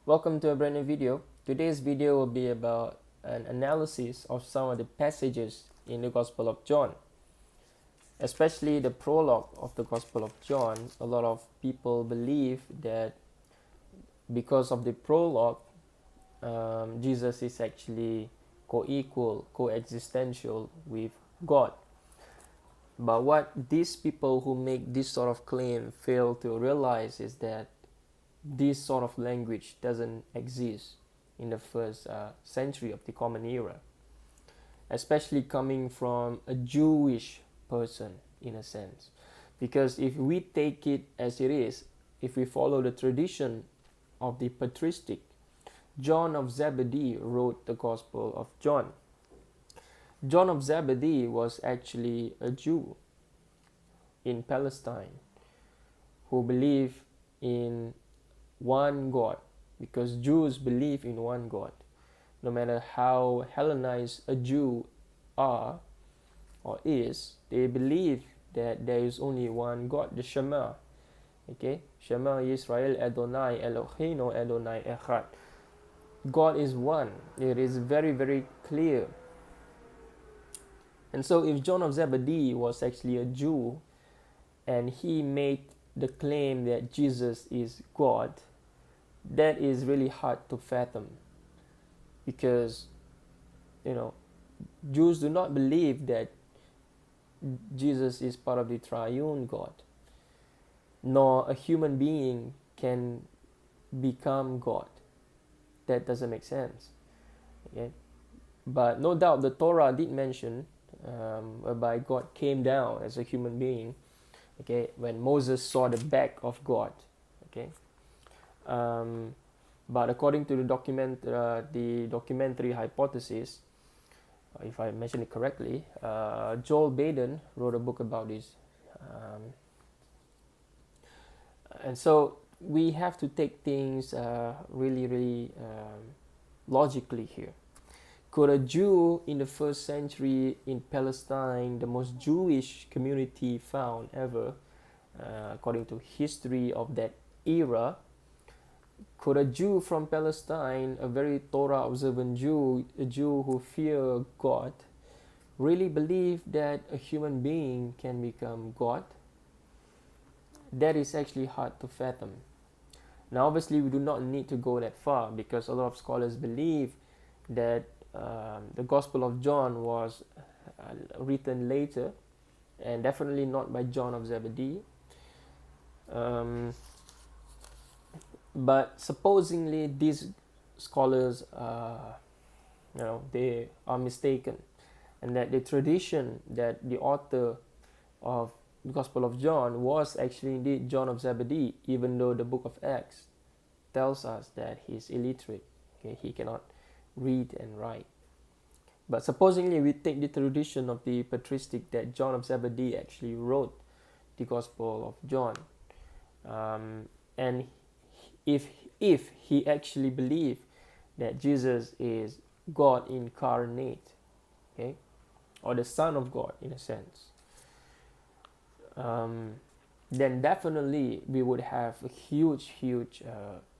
Welcome to a brand new video. Today's video will be about an analysis of some of the passages in the Gospel of John, especially the prologue of the Gospel of John. A lot of people believe that because of the prologue, Jesus is actually co-equal, co-existential with God. But what these people who make this sort of claim fail to realize is that this sort of language doesn't exist in the first century of the Common Era, especially coming from a Jewish person in a sense. Because if we take it as it is, if we follow the tradition of the patristic, John of Zebedee wrote the Gospel of John. John of Zebedee was actually a Jew in Palestine who believed in one God, because Jews believe in one God. No matter how Hellenized a Jew are or is, they believe that there is only one God, the Shema. Okay, Shema Yisrael Adonai Eloheinu Adonai Echad. God is one. It is very, very clear. And so if John of Zebedee was actually a Jew and he made the claim that Jesus is God, that is really hard to fathom, because Jews do not believe that Jesus is part of the triune God, nor a human being can become God. That doesn't make sense. Okay? But no doubt the Torah did mention whereby God came down as a human being, okay, when Moses saw the back of God. Okay, but according to the documentary hypothesis, if I mention it correctly, Joel Baden wrote a book about this, and so we have to take things really logically here. Could a Jew in the first century in Palestine, the most Jewish community found ever, according to history of that era, could a Jew from Palestine, a very Torah observant Jew, a Jew who fear God, really believe that a human being can become God? That is actually hard to fathom. Now obviously we do not need to go that far, because a lot of scholars believe that the Gospel of John was written later, and definitely not by John of Zebedee. But supposedly these scholars, they are mistaken, and that the tradition that the author of the Gospel of John was actually indeed John of Zebedee, even though the book of Acts tells us that he's illiterate. Okay, he cannot read and write. But supposedly we take the tradition of the patristic that John of Zebedee actually wrote the Gospel of John, and if he actually believed that Jesus is God incarnate, okay, or the Son of God in a sense, then definitely we would have a huge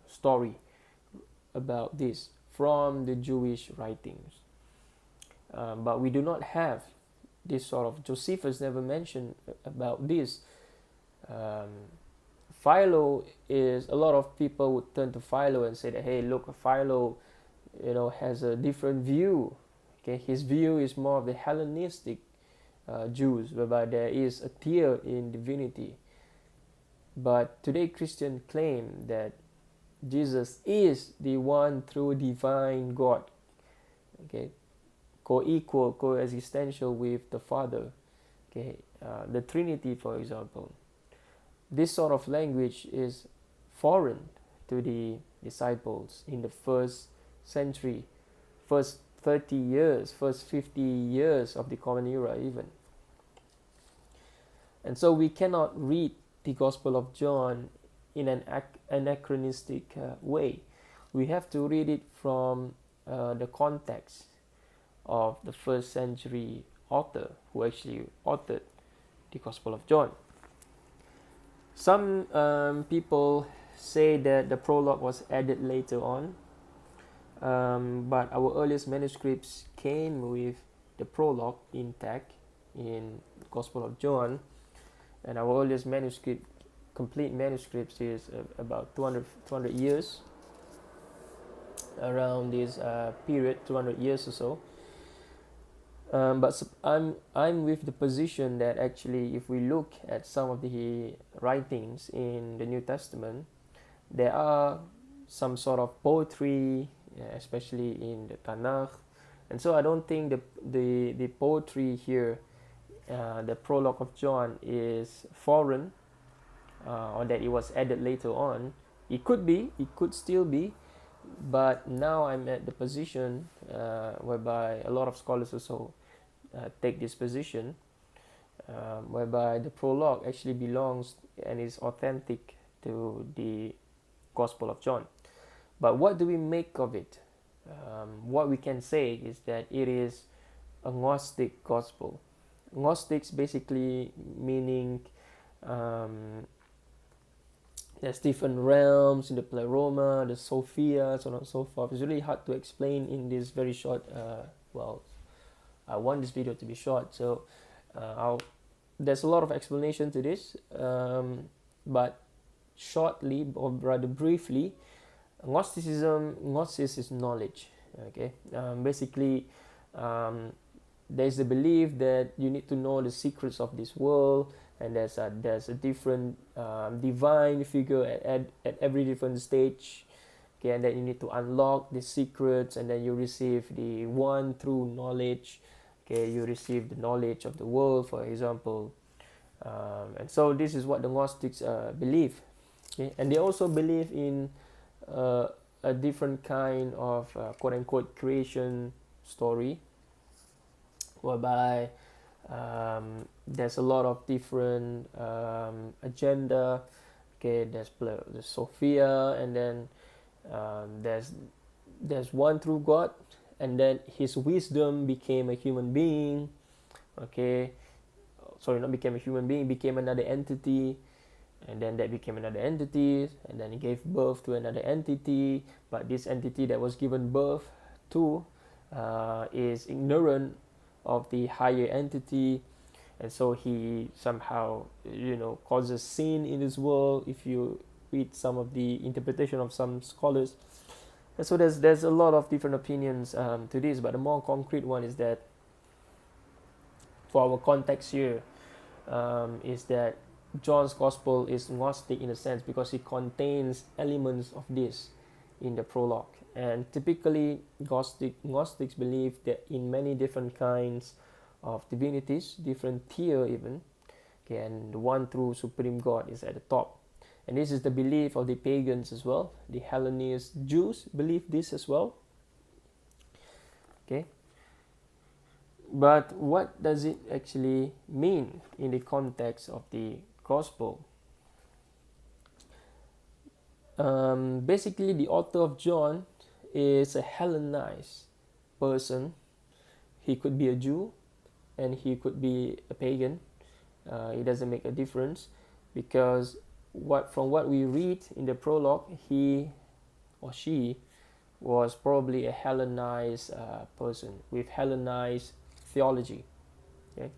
story about this from the Jewish writings. But we do not have this sort of. Josephus never mentioned about this. Philo is, a lot of people would turn to Philo and say that, hey, look, Philo, has a different view. Okay, his view is more of the Hellenistic Jews, whereby there is a tier in divinity. But today Christians claim that Jesus is the one true divine God, okay, co-equal, co-existential with the Father, okay, the Trinity, for example. This sort of language is foreign to the disciples in the first century, first 30 years, first 50 years of the Common Era even. And so we cannot read the Gospel of John in an anachronistic way. We have to read it from the context of the first century author who actually authored the Gospel of John. Some people say that the prologue was added later on, but our earliest manuscripts came with the prologue intact in the Gospel of John, and our earliest manuscript, complete manuscripts, is about 200 years, around this period, 200 years or so. But I'm with the position that actually, if we look at some of the writings in the New Testament, there are some sort of poetry, especially in the Tanakh, and so I don't think the poetry here, the prologue of John, is foreign, or that it was added later on. It could be, it could still be, but now I'm at the position whereby a lot of scholars also take this position, whereby the prologue actually belongs and is authentic to the Gospel of John. But what do we make of it? What we can say is that it is a Gnostic gospel. Gnostics basically meaning there's different realms in the Pleroma, the Sophia, so on and so forth. It's really hard to explain in this very short, I want this video to be short, so there's a lot of explanation to this, but shortly, or rather briefly, Gnosis is knowledge. Okay, basically, there's the belief that you need to know the secrets of this world, and there's a different divine figure at every different stage. Okay, and then you need to unlock the secrets, and then you receive the one true knowledge. Okay, you receive the knowledge of the world, for example, and so this is what the Gnostics believe. Okay, and they also believe in a different kind of quote-unquote creation story, whereby there's a lot of different agenda. Okay, there's Sophia, and then there's one true God, and then his wisdom became a human being. Okay, sorry, not became a human being, became another entity, and then that became another entity, and then it gave birth to another entity. But this entity that was given birth to is ignorant of the higher entity, and so he somehow, causes sin in this world, if you read some of the interpretation of some scholars. And so there's a lot of different opinions to this, but the more concrete one is that, for our context here, is that John's Gospel is Gnostic in a sense because it contains elements of this in the prologue. And typically, Gnostics believe that in many different kinds of divinities, different tier even, okay, and the one true supreme God is at the top. And this is the belief of the pagans as well. The Hellenist Jews believe this as well. Okay. But what does it actually mean in the context of the Gospel? Basically, the author of John is a Hellenized person. He could be a Jew and he could be a pagan. It doesn't make a difference, because from what we read in the prologue, he or she was probably a Hellenized person with Hellenized theology. Okay?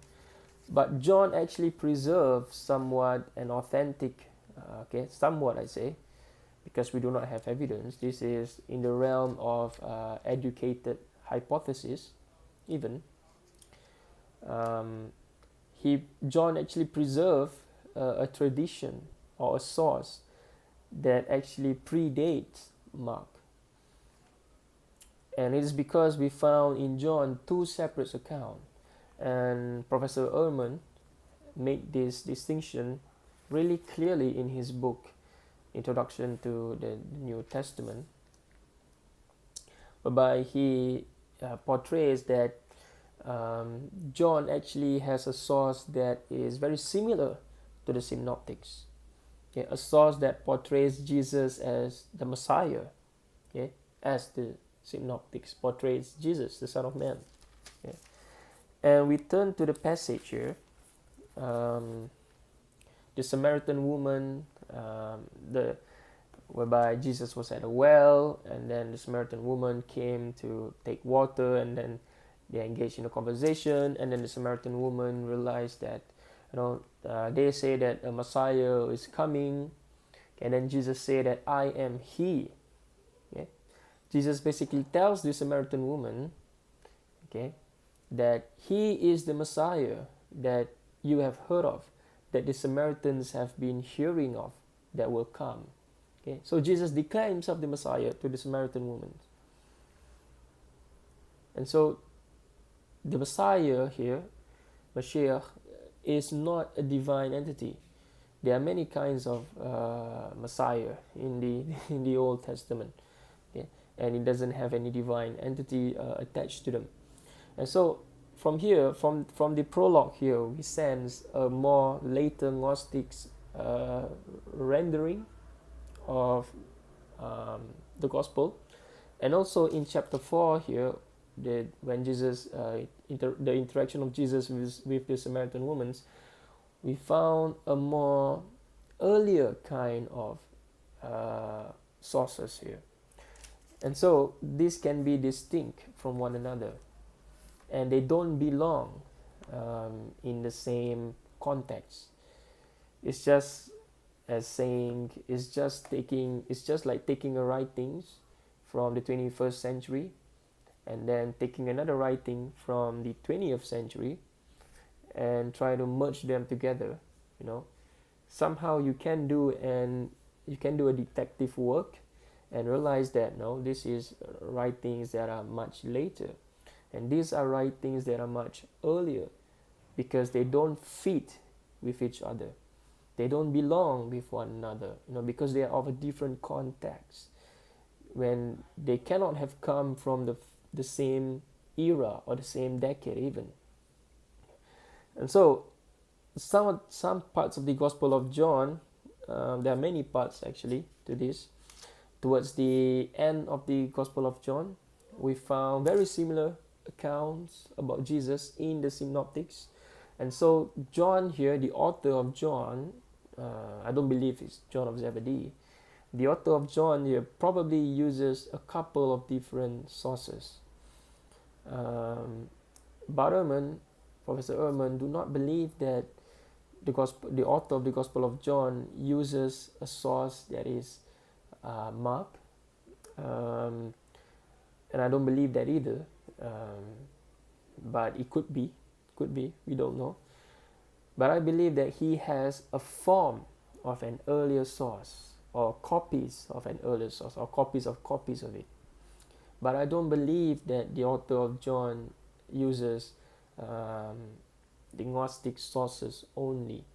But John actually preserves somewhat an authentic, somewhat I say, because we do not have evidence. This is in the realm of educated hypothesis, even. John actually preserved a tradition or a source that actually predates Mark. And it is because we found in John two separate accounts. And Professor Ehrman made this distinction really clearly in his book, Introduction to the New Testament, whereby he portrays that John actually has a source that is very similar to the Synoptics. Okay? A source that portrays Jesus as the Messiah, okay? As the Synoptics portrays Jesus, the Son of Man. Okay? And we turn to the passage here. The Samaritan woman, whereby Jesus was at a well, and then the Samaritan woman came to take water, and then they engaged in a conversation, and then the Samaritan woman realized that, they say that a Messiah is coming, and then Jesus said that I am He. Okay? Jesus basically tells the Samaritan woman, okay, that He is the Messiah that you have heard of, that the Samaritans have been hearing of, that will come. Okay, so Jesus declared Himself the Messiah to the Samaritan woman. And so the Messiah here, Mashiach, is not a divine entity. There are many kinds of Messiah in the Old Testament, okay? And it doesn't have any divine entity attached to them. And so from here, from the prologue here, we sense a more later Gnostic rendering of the gospel. And also in chapter 4 here, when Jesus, the interaction of Jesus with the Samaritan woman, we found a more earlier kind of sources here. And so these can be distinct from one another, and they don't belong in the same context. It's just as saying, it's just like taking a writings from the 21st century and then taking another writing from the 20th century and try to merge them together. Somehow you can do a detective work and realize that no, this is writings that are much later, and these are writings that are much earlier, because they don't fit with each other. They don't belong with one another, because they are of a different context. When they cannot have come from the same era or the same decade even. And so some parts of the Gospel of John, there are many parts actually to this. Towards the end of the Gospel of John, we found very similar accounts about Jesus in the synoptics. And so John here, the author of John, I don't believe it's John of Zebedee. The author of John here probably uses a couple of different sources. But Professor Ehrman, do not believe that the author of the Gospel of John uses a source that is Mark, and I don't believe that either. But it could be, we don't know. But I believe that he has a form of an earlier source, or copies of an earlier source, or copies of it. But I don't believe that the author of John uses the Gnostic sources only.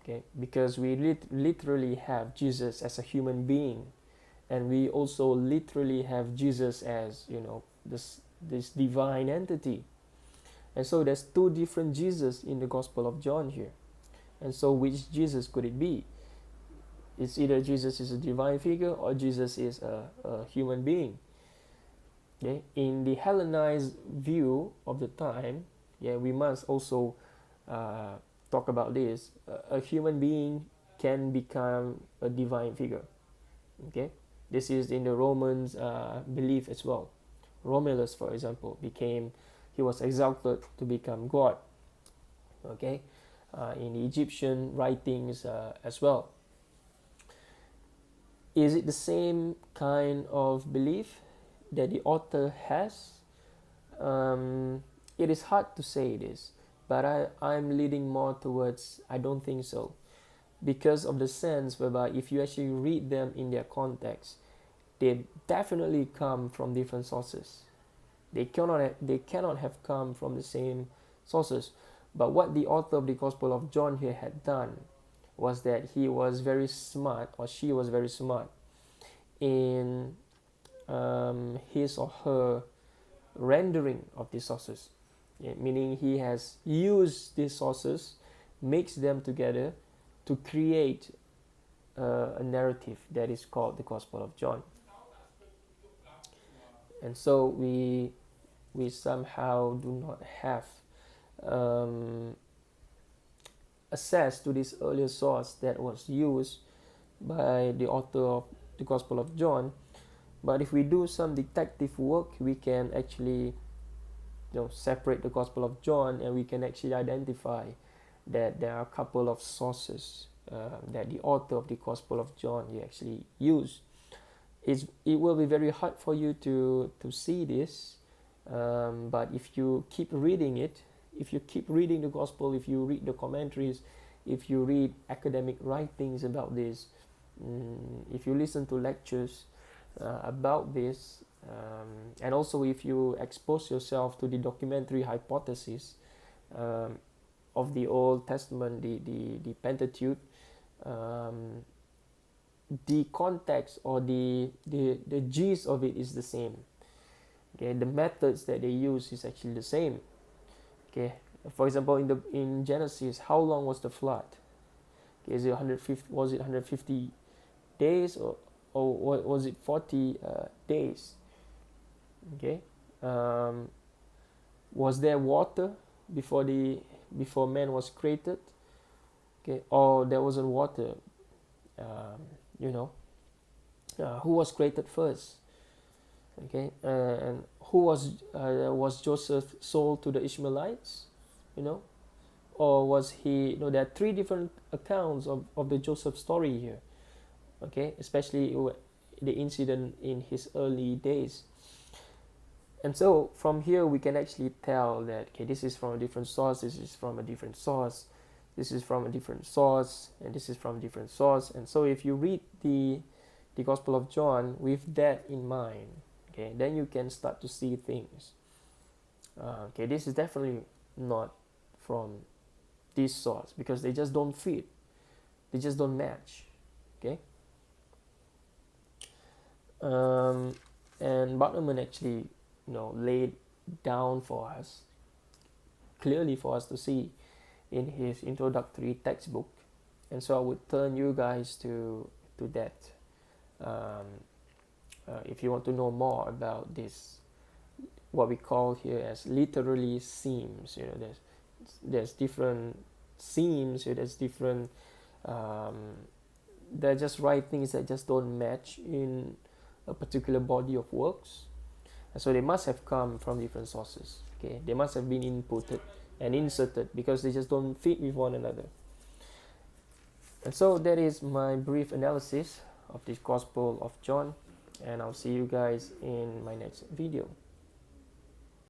Okay, because we literally have Jesus as a human being, and we also literally have Jesus as this divine entity. And so there's two different Jesus in the Gospel of John here. And so which Jesus could it be? It's either Jesus is a divine figure or Jesus is a human being. Okay? In the Hellenized view of the time, we must also talk about this. A human being can become a divine figure. Okay? This is in the Romans belief as well. Romulus, for example, he was exalted to become God. Okay? In the Egyptian writings as well. Is it the same kind of belief that the author has? It is hard to say this, but I'm leading more towards I don't think so, because of the sense whereby if you actually read them in their context, they definitely come from different sources. They cannot have come from the same sources. But what the author of the Gospel of John here had done was that he was very smart, or she was very smart, in his or her rendering of the sources. Meaning he has used these sources, mixed them together to create a narrative that is called the Gospel of John. And so we somehow do not have access to this earlier source that was used by the author of the Gospel of John. But if we do some detective work, we can actually separate the Gospel of John, and we can actually identify that there are a couple of sources that the author of the Gospel of John he actually used. It will be very hard for you to see this, but if you keep reading it, if you keep reading the Gospel, if you read the commentaries, if you read academic writings about this, if you listen to lectures about this, and also if you expose yourself to the documentary hypothesis of the Old Testament, the Pentateuch, the context or the gist of it is the same. Okay, the methods that they use is actually the same. Okay, for example, in Genesis, how long was the flood? Okay, is it 150? Was it 150 days, or was it 40 days? Okay, was there water before man was created? Okay, or there wasn't water? Who was created first? Okay, and who was Joseph sold to the Ishmaelites? Or was he? There are three different accounts of the Joseph story here. Okay, especially the incident in his early days. And so from here we can actually tell that, okay, this is from a different source, this is from a different source, this is from a different source, and this is from a different source. And so if you read the Gospel of John with that in mind, okay, then you can start to see things. Okay, this is definitely not from this source, because they just don't fit, they just don't match. Okay, and Butterman actually laid down for us clearly for us to see in his introductory textbook. And so I would turn you guys to that if you want to know more about this, what we call here as literary seams. There's different seams, there's different they're just writings that just don't match in a particular body of works. And so they must have come from different sources. Okay, they must have been inputted and inserted because they just don't fit with one another. And so that is my brief analysis of this Gospel of John, and I'll see you guys in my next video.